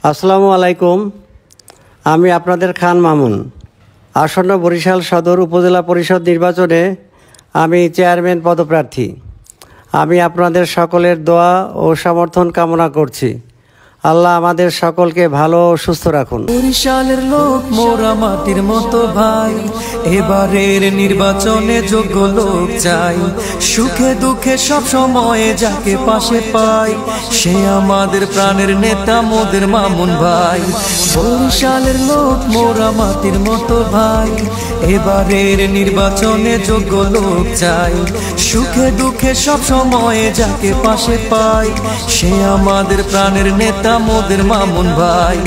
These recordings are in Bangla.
আসসালামু আলাইকুম। আমি আপনাদের খান মামুন। আসন্ন বরিশাল সদর উপজেলা পরিষদ নির্বাচনে আমি চেয়ারম্যান পদপ্রার্থী। আমি আপনাদের সকলের দোয়া ও সমর্থন কামনা করছি। আল্লাহ আমাদের সকলকে ভালো ও সুস্থ রাখুন। বরিশালের লোক মোরা মাটির মতো ভাই, এবারের নির্বাচনে যোগ্য লোক চাই। সুখে দুঃখে সব সময়ে যাকে পাশে পাই, সে আমাদের প্রাণের নেতা মোদের মামুন ভাই। বরিশালের লোক মোরা মাটির মতো ভাই, এবারের নির্বাচনে যোগ্য লোক চাই। সুখে দুঃখে সব সময়ে যাকে পাশে পাই, সে আমাদের প্রাণের নেতা মোদের মামুন ভাই।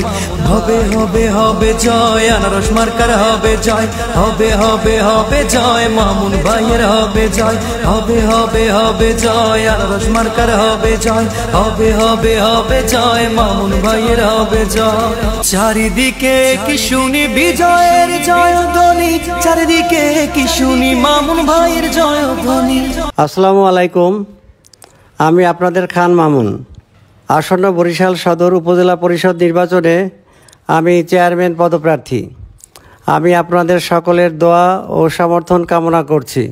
হবে হবে হবে জয়, আনারস মার্কার হবে জয়। হবে হবে হবে জয়, মামুন ভাইয়ের হবে জয়। হবে হবে হবে জয়, আনারস মার্কার হবে জয়। হবে হবে হবে জয়, মামুন ভাইয়ের হবে জয়। চারিদিকে কি শুনি বিজয়ের জয়ধ্বনি, চারিদিকে কি শুনি মামুন ভাইয়ের জয়ধ্বনি। আসসালামু আলাইকুম। আমি আপনাদের খান মামুন। আসন্ন বরিশাল সদর উপজেলা পরিষদ নির্বাচনে আমি চেয়ারম্যান পদপ্রার্থী। আমি আপনাদের সকলের দোয়া ও সমর্থন কামনা করছি।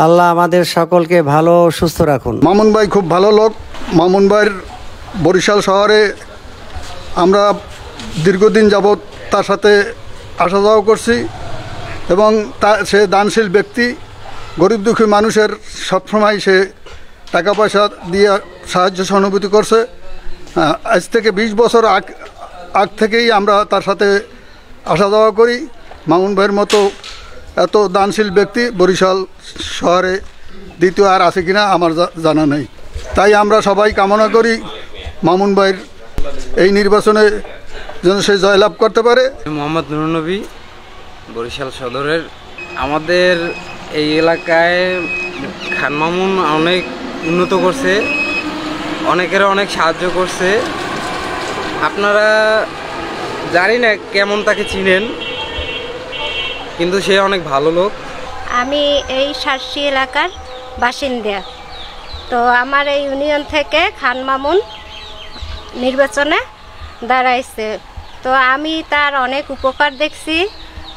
আল্লাহ আমাদের সকলকে ভালো ও সুস্থ রাখুন। মামুন ভাই খুব ভালো লোক। মামুন ভাইয়ের বরিশাল শহরে আমরা দীর্ঘদিন যাবৎ তার সাথে আসা যাওয়া করছি এবং সে দানশীল ব্যক্তি। গরিব দুঃখী মানুষের সবসময় সে টাকা পয়সা দিয়ে সাহায্য সহানুভূতি করছে। আজ থেকে 20 বছর আগ থেকেই আমরা তার সাথে আসা যাওয়া করি। মামুন ভাইয়ের মতো এত দানশীল ব্যক্তি বরিশাল শহরে দ্বিতীয় আর আছে কিনা আমার জানা নেই। তাই আমরা সবাই কামনা করি মামুন ভাইয়ের এই নির্বাচনে যেন সে জয়লাভ করতে পারে। মোহাম্মদ নুরুন নবী, বরিশাল সদরের। আমাদের এই এলাকায় খান মামুন অনেক উন্নত করছে, অনেকের অনেক সাহায্য করছে। আপনারা জানি না কেমন তাকে চিনেন, কিন্তু সে অনেক ভালো লোক। আমি এই সারসি এলাকার বাসিন্দা। তো আমার এই ইউনিয়ন থেকে খান মামুন নির্বাচনে দাঁড়াইছে। তো আমি তার অনেক উপকার দেখছি,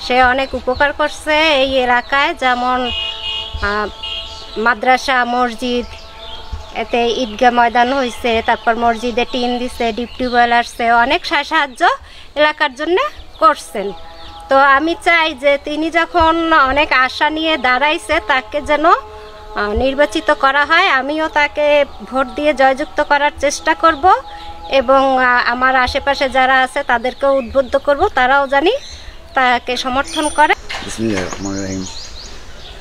সে অনেক উপকার করছে এই এলাকায়। যেমন মাদ্রাসা, মসজিদ, এতে ঈদগাহ ময়দান হয়েছে, তারপর মসজিদে টিন দিছে, ডিপ টিউবওয়েল আসছে, অনেক সাহায্য এলাকার জন্য করছেন। তো আমি চাই যে তিনি যখন অনেক আশা নিয়ে দাঁড়াইছে, তাকে যেন নির্বাচিত করা হয়। আমিও তাকে ভোট দিয়ে জয়যুক্ত করার চেষ্টা করব এবং আমার আশেপাশে যারা আছে তাদেরকেও উদ্বুদ্ধ করব, তারাও জানি তাকে সমর্থন করে। বিসমিল্লাহির রহমানির রহিম।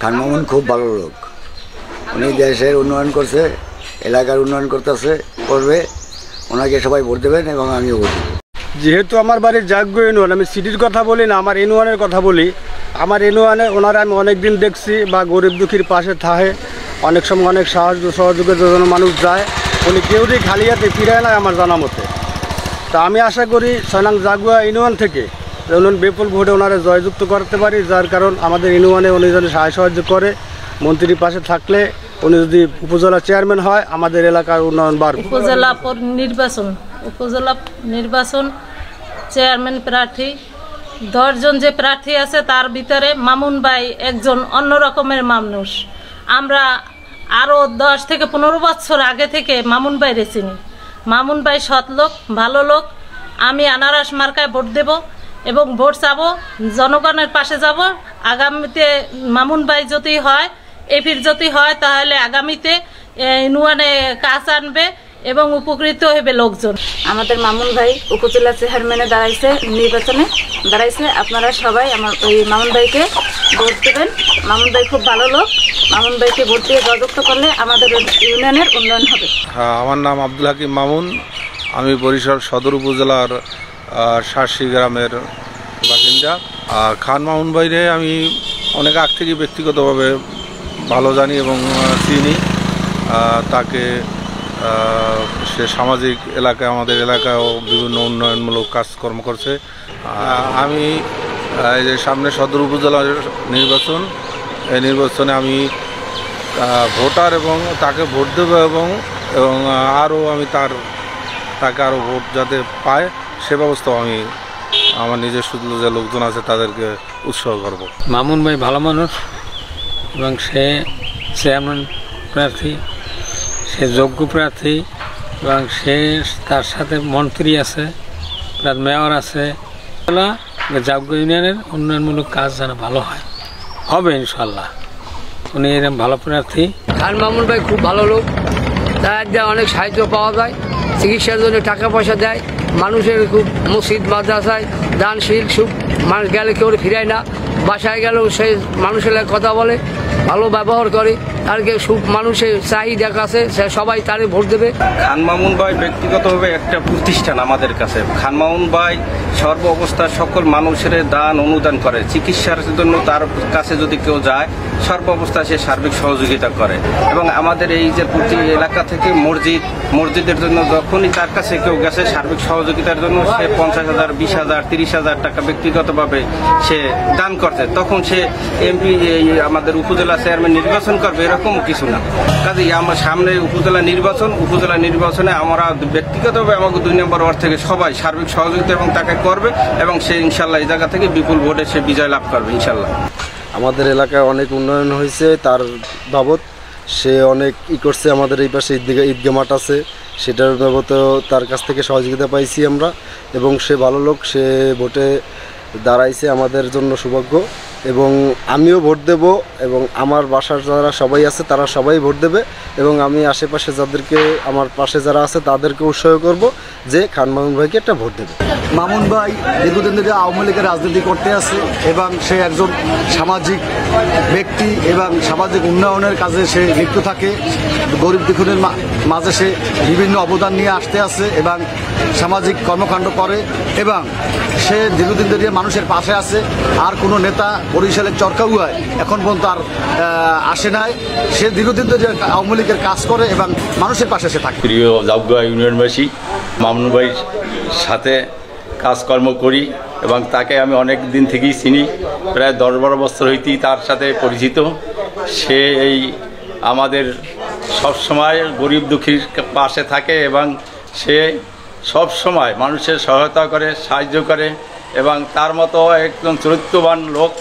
খান মামুন খুব ভালো লোক। উনি দেশের উন্নয়ন করছে, এলাকার উন্নয়ন করবে। ওনাকে সবাই ভোট দেবেন এবং আমিও ভোট দেব। যেহেতু আমার বাড়ির জাগ্য ইউনিয়ন, আমি সিটির কথা বলি না, আমার ইউনিয়নের কথা বলি। আমার ইউনিয়নে ওনারা আমি অনেক দিন দেখছি বা গরিব দুঃখীর পাশে থাকে, অনেক সময় অনেক সাহায্য সহযোগের জন্য মানুষ যায়। উনি কেউই খালি হাতে ফিরায় না আমার জানা মতে। তা আমি আশা করি 6 নং জাগুয়া ইউনিয়ন থেকে উনি বিপুল ভোটে ওনারা জয়যুক্ত করতে পারি। যার কারণ আমাদের ইউনিয়নে উনি যদি সাহায্য করে, মন্ত্রীর পাশে থাকলে, উনি যদি উপজেলা চেয়ারম্যান হয়, আমাদের এলাকার উন্নয়ন বাড়বে। উপজেলা নির্বাচন চেয়ারম্যান প্রার্থী 10 জন যে প্রার্থী আছে, তার ভিতরে মামুন ভাই একজন অন্য রকমের মানুষ। আমরা আরও 10 থেকে 15 বছর আগে থেকে মামুন ভাইরে চিনি। মামুন ভাই সৎ লোক, ভালো লোক। আমি আনারস মার্কায় ভোট দেব এবং ভোট চাবো, জনগণের পাশে যাব। আগামীতে মামুন ভাই যদি হয়, এপির যদি হয়, তাহলে আগামীতে ইউনিয়নে কাজ আনবে এবং উপকৃত হবে লোকজন। আমাদের মামুন ভাই উপজেলা চেয়ারম্যানে নির্বাচনে দাঁড়াইছে। আপনারা সবাই আমার ওই মামুন ভাইকে ভোট দেবেন। মামুন ভাই খুব ভালো লোক। মামুন ভাইকে ভোট দিয়ে জয়যুক্ত করলে আমাদের ইউনিয়নের উন্নয়ন হবে। আমার নাম আব্দুল হাকিম মামুন। আমি বরিশাল সদর উপজেলার সারসি গ্রামের বাসিন্দা। খান মামুন ভাইরে আমি অনেক আগ থেকে ব্যক্তিগতভাবে ভালো জানি এবং চিনি। তাকে সে সামাজিক এলাকায়, আমাদের এলাকায়ও বিভিন্ন উন্নয়নমূলক কাজকর্ম করছে। আমি এই যে সামনে সদর উপজেলার নির্বাচন, এই নির্বাচনে আমি ভোটার এবং তাকে ভোট দেব এবং আরও আমি তাকে আরও ভোট যাতে পায় সে ব্যবস্থাও আমি আমার নিজস্ব যে লোকজন আছে তাদেরকে উৎসাহ করব। মামুন ভাই ভালো মানুষ এবং সে চেয়ারম্যান প্রার্থী, সে যোগ্য প্রার্থী এবং সে তার সাথে মন্ত্রী আছে, তার মেয়র আছে। জাবগো ইউনিয়নের উন্নয়নমূলক কাজ যেন ভালো হয়, হবে ইনশাল্লাহ। উনি এরকম ভালো প্রার্থী। খান মামুন ভাই খুব ভালো লোক, তার অনেক সাহায্য পাওয়া যায়, চিকিৎসার জন্য টাকা পয়সা দেয়, মানুষের খুব মসজিদ মাদ্রাসায় দানশীল, সুখ মানুষ গেলে কেউ ফিরায় না, বাসায় গেলেও সে মানুষের কথা বলে, ভালো ব্যবহার করে, তারকে সুখ মানুষের চাহিদা কাছে সে সবাই তারে ভোট দেবে। খান মামুন ভাই ব্যক্তিগতভাবে একটা প্রতিষ্ঠান আমাদের কাছে। খান মামুন ভাই সর্ব অবস্থায় সকল মানুষের দান অনুদান করে, চিকিৎসার জন্য তার কাছে যদি কেউ যায় সর্ব অবস্থায় সে সার্বিক সহযোগিতা করে। এবং আমাদের এই যে প্রতি এলাকা থেকে মসজিদের জন্য যখনই তার কাছে কেউ গেছে সার্বিক সহযোগিতার জন্য সে 50,000, 20,000, 30,000 টাকা ব্যক্তিগতভাবে সে দান করছে, তখন সে এমপি আমাদের উপজেলা চেয়ারম্যান নির্বাচন করবে এরকম কিছু না। কাজেই আমার সামনে উপজেলা নির্বাচনে আমরা ব্যক্তিগতভাবে আমাকে 2 নম্বর ওয়ার্ড থেকে সবাই সার্বিক সহযোগিতা এবং তাকে করবে এবং সে ইনশাল্লাহ এই জায়গা থেকে বিপুল ভোটে সে বিজয় লাভ করবে ইনশাল্লাহ। আমাদের এলাকায় অনেক উন্নয়ন হয়েছে তার বাবদ, সে অনেক করছে। আমাদের এই পাশে ঈদগাহ মাঠ আছে, সেটার বাবদ তার কাছ থেকে সহযোগিতা পাইছি আমরা, এবং সে ভালো লোক, সে ভোটে দাঁড়াইছে আমাদের জন্য সৌভাগ্য। এবং আমিও ভোট দেব এবং আমার বাসার যারা সবাই আছে তারা সবাই ভোট দেবে, এবং আমি আশেপাশে যাদেরকে আমার পাশে যারা আছে তাদেরকে উৎসাহ করব যে খান মামুন ভাইকে একটা ভোট দেবে। মামুন ভাই দীর্ঘদিন ধরে আওয়ামী লীগের রাজনীতি করতে আছে এবং সে একজন সামাজিক ব্যক্তি এবং সামাজিক উন্নয়নের কাজে সে লিপ্ত থাকে। গরিব দুঃখীদের মাঝে সে বিভিন্ন অবদান নিয়ে আসতে আছে এবং সামাজিক কর্মকাণ্ড করে, এবং সে দীর্ঘদিন ধরে মানুষের পাশে আছে। আর কোনো নেতা বরিশালের চরকাউয়ায় এখন পর্যন্ত আর আসে নাই, সে দীর্ঘদিন ধরে আওয়ামী লীগের কাজ করে এবং মানুষের পাশে সে থাকে। প্রিয় জাবগা ইউনিয়নবাসী, মামুন ভাইয়ের সাথে কাজকর্ম করি এবং তাকে আমি অনেক দিন থেকেই চিনি, প্রায় 10-12 বছর হইতেই তার সাথে পরিচিত। সে এই আমাদের সবসময় গরিব দুঃখীর পাশে থাকে এবং সে সব সময় মানুষের সহায়তা করে, সাহায্য করে, এবং তার মতো একজন চরিত্রবান লোক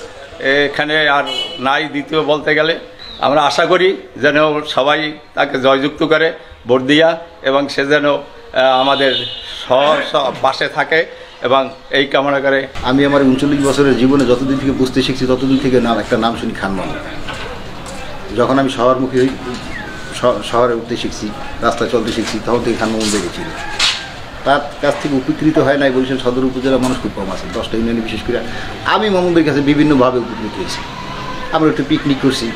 এখানে আর নাই দ্বিতীয় বলতে গেলে। আমরা আশা করি যেন সবাই তাকে জয়যুক্ত করে ভোট দিয়া, এবং সে যেন আমাদের পাশে থাকে এবং এই কামনা করে। আমি আমার 39 বছরের জীবনে যতদিন থেকে বুঝতে শিখছি ততদিন থেকে একটা নাম শুনি, খান মামুন। যখন আমি শহরে উঠতে শিখছি, রাস্তায় চলতে শিখছি, তখন থেকে খান মামুন দেখেছিল। তার কাছ থেকে উপকৃত হয় নাই বরিশাল সদর উপজেলার মানুষ খুব কম আছে, 10টা ইউনিয়নে বিশেষ করে। আমি মামুনদের কাছে বিভিন্নভাবে উপকৃত হয়েছি। আমরা একটু পিকনিক করছি,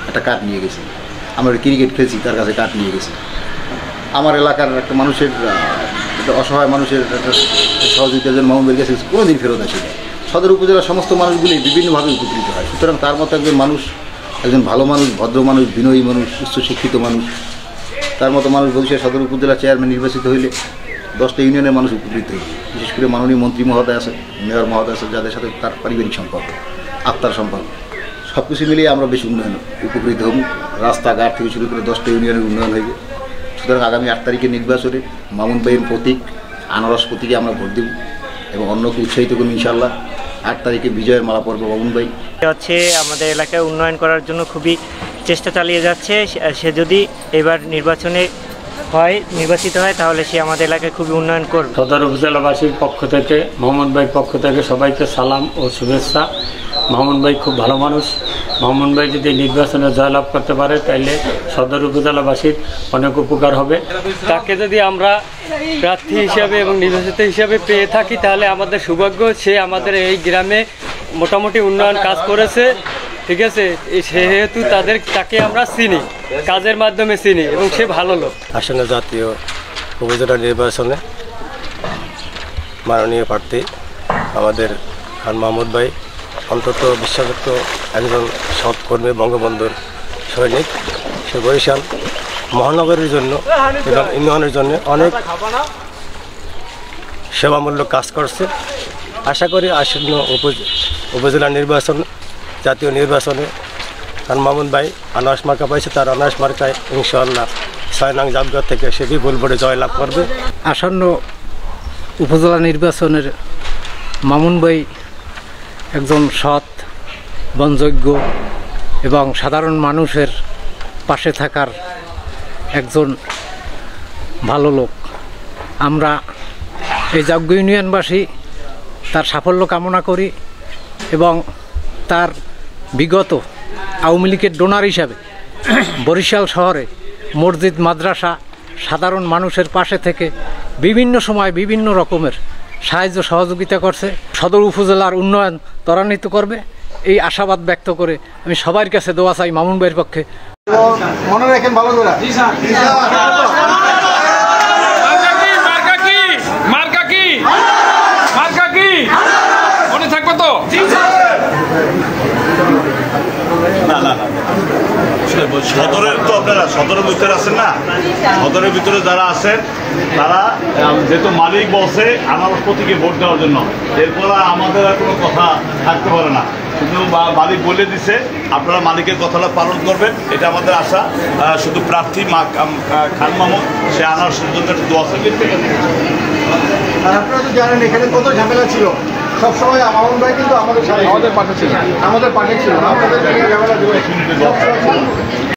একটা কাঠ নিয়ে গেছি। আমরা ক্রিকেট খেলছি, তার কাছে কাঠ নিয়ে গেছি। আমার এলাকার একটা মানুষের, একটা অসহায় মানুষের একটা সহযোগিতার জন্য মামুনদের কাছে কোনোদিন ফেরত আসে না। সদর উপজেলার সমস্ত মানুষগুলি বিভিন্নভাবে উপকৃত হয়। সুতরাং তার মতো একজন মানুষ, একজন ভালো মানুষ, ভদ্র মানুষ, বিনয়ী মানুষ, উচ্চশিক্ষিত মানুষ, তার মতো মানুষ বরিশাল সদর উপজেলা চেয়ারম্যান নির্বাচিত হইলে 10টা ইউনিয়নের মানুষ উপকৃত হইবে। বিশেষ করে মাননীয় মন্ত্রী মহোদয় আছে, মেয়র মহোদয় আছে, যাদের সাথে তার পারিবারিক সম্পর্ক, আত্মার সম্পর্ক, সব কিছু মিলিয়ে আমরা বেশি উপকৃত হব। রাস্তাঘাট থেকে শুরু করে 10টা ইউনিয়নের উন্নয়ন হইবে। সুতরাং আগামী 8 তারিখের নির্বাচনে মামুন ভাইয়ের প্রতীক আনারস প্রতীকে আমরা ভোট দেব এবং অন্যকে উৎসাহিত করব ইনশাআল্লাহ। 8 তারিখে বিজয়ের মালা পরব মামুন ভাই। হচ্ছে আমাদের এলাকায় উন্নয়ন করার জন্য খুবই চেষ্টা চালিয়ে যাচ্ছে। সে যদি এবার নির্বাচিত হয় তাহলে সে আমাদের এলাকায় খুবই উন্নয়ন করবে। সদর উপজেলাবাসীর পক্ষ থেকে, মামুন ভাইয়ের পক্ষ থেকে সবাইকে সালাম ও শুভেচ্ছা। মামুন ভাই খুব ভালো মানুষ। মামুন ভাই যদি নির্বাচনে জয়লাভ করতে পারে তাহলে সদর উপজেলাবাসীর অনেক উপকার হবে। তাকে যদি আমরা প্রার্থী হিসাবে এবং নির্বাচিত হিসাবে পেয়ে থাকি তাহলে আমাদের সৌভাগ্য। সে আমাদের এই গ্রামে মোটামুটি উন্নয়ন কাজ করেছে, ঠিক আছে, সেহেতু তাকে আমরা চিনি, কাজের মাধ্যমে চিনি এবং সে ভালো লোক। আসন্ন জাতীয় উপজেলা নির্বাচনে মাননীয় প্রার্থী আমাদের খান মাহমুদ ভাই অন্তত বিশ্বাসযোগ্য একজন সৎ কর্মী, বঙ্গবন্ধুর সৈনিক। সে বরিশাল মহানগরের জন্য এবং উন্নয়নের জন্য অনেক সেবামূলক কাজ করছে। আশা করি আসন্ন উপজেলা নির্বাচন, জাতীয় নির্বাচনে খান মামুন ভাই আনারস মার্কা পাইছে, তার আনারস মার্কায় ইনশাআল্লাহ 6 নং জাবগা থেকে সে বিপুল ভোটে জয়লাভ করবে। আসন্ন উপজেলা নির্বাচনের মামুন ভাই একজন সৎ, বনযোগ্য এবং সাধারণ মানুষের পাশে থাকার একজন ভালো লোক। আমরা এই যাজ্ঞ ইউনিয়নবাসী তার সাফল্য কামনা করি এবং তার বিগত আওয়ামী লীগের ডোনার হিসাবে বরিশাল শহরে মসজিদ, মাদ্রাসা, সাধারণ মানুষের পাশে থেকে বিভিন্ন সময় বিভিন্ন রকমের সাহায্য সহযোগিতা করছে। সদর উপজেলার উন্নয়ন ত্বরান্বিত করবে এই আশাবাদ ব্যক্ত করে আমি সবার কাছে দোয়া চাই মামুন ভাইয়ের পক্ষে। মনে রাখেন ভালো করে মনে থাকবে তো? না না না, সদরের তো আপনারা সদরের ভিতরে আছেন না, সদরের ভিতরে যারা আছেন তারা যেহেতু মালিক বলছে আমার প্রতীকে ভোট দেওয়ার জন্য, এরপর আমাদের আর কোনো কথা থাকতে পারে না। শুধু মালিক বলে দিছে, আপনারা মালিকের কথাটা পালন করবেন, এটা আমাদের আশা। শুধু প্রার্থী খান মামুন সে আনার জন্য একটু দোয়া চাইবেন। আপনারা তো জানেন এখানে কত ঝামেলা ছিল, সবসময় মামুন ভাই কিন্তু আমাদের পাশে ছিল, আমাদের পাশে ছিল, আপনাদের ঝামেলা